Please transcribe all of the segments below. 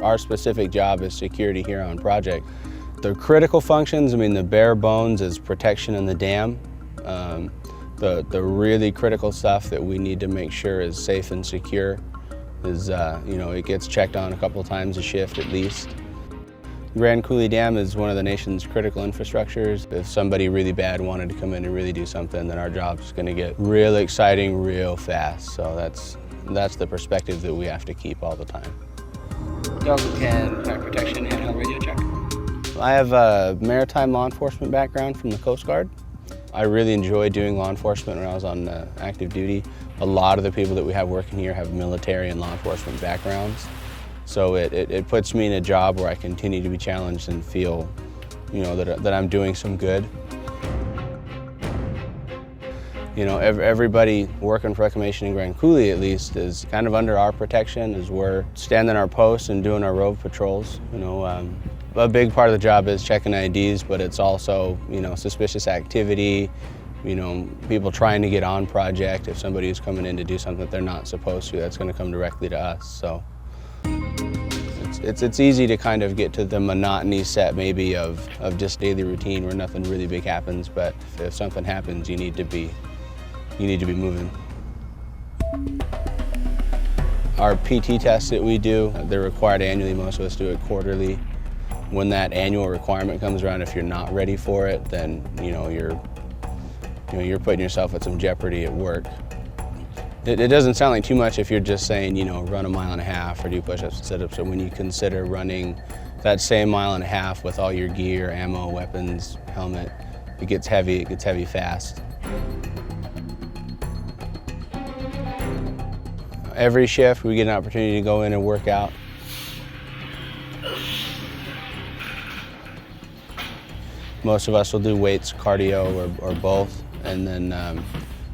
Our specific job is security here on project. The critical functions, I mean, the bare bones is protection in the dam. The really critical stuff that we need to make sure is safe and secure is, it gets checked on a couple times a shift at least. Grand Coulee Dam is one of the nation's critical infrastructures. If somebody really bad wanted to come in and really do something, then our job's going to get real exciting real fast. So that's the perspective that we have to keep all the time. Dog 10, fire protection, handheld radio check. I have a maritime law enforcement background from the Coast Guard. I really enjoyed doing law enforcement when I was on active duty. A lot of the people that we have working here have military and law enforcement backgrounds. So it puts me in a job where I continue to be challenged and feel, that I'm doing some good. Everybody working for Reclamation in Grand Coulee, at least, is kind of under our protection as we're standing our posts and doing our road patrols. A big part of the job is checking IDs, but it's also, suspicious activity, people trying to get on project. If somebody is coming in to do something that they're not supposed to, that's going to come directly to us. So it's easy to kind of get to the monotony set maybe of just daily routine where nothing really big happens, but if something happens, you need to be moving. Our PT tests that we do, they're required annually. Most of us do it quarterly. When that annual requirement comes around, if you're not ready for it, then you're putting yourself at some jeopardy at work. It doesn't sound like too much if you're just saying, run a mile and a half or do push-ups and sit-ups. So when you consider running that same mile and a half with all your gear, ammo, weapons, helmet, it gets heavy fast. Every shift we get an opportunity to go in and work out. Most of us will do weights, cardio, or both. And then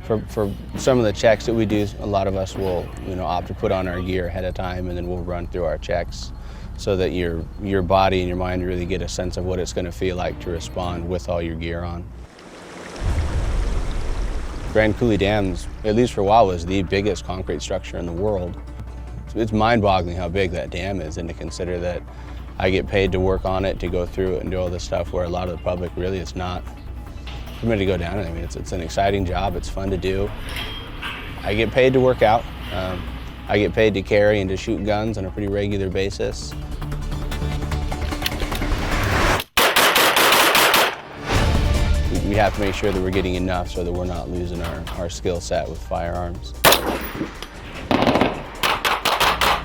for some of the checks that we do, a lot of us will opt to put on our gear ahead of time, and then we'll run through our checks so that your body and your mind really get a sense of what it's going to feel like to respond with all your gear on. Grand Coulee Dam, at least for a while, was the biggest concrete structure in the world. It's mind-boggling how big that dam is, and to consider that I get paid to work on it, to go through it and do all this stuff where a lot of the public really is not permitted to go down. I mean, it's an exciting job, it's fun to do. I get paid to work out. I get paid to carry and to shoot guns on a pretty regular basis. We have to make sure that we're getting enough so that we're not losing our skill set with firearms.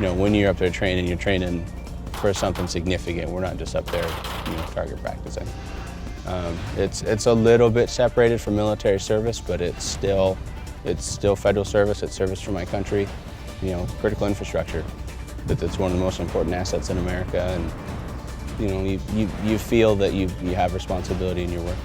When you're up there training, you're training for something significant. We're not just up there, target practicing. It's a little bit separated from military service, but it's still federal service. It's service for my country. Critical infrastructure. That's one of the most important assets in America, and you feel that you have responsibility in your work.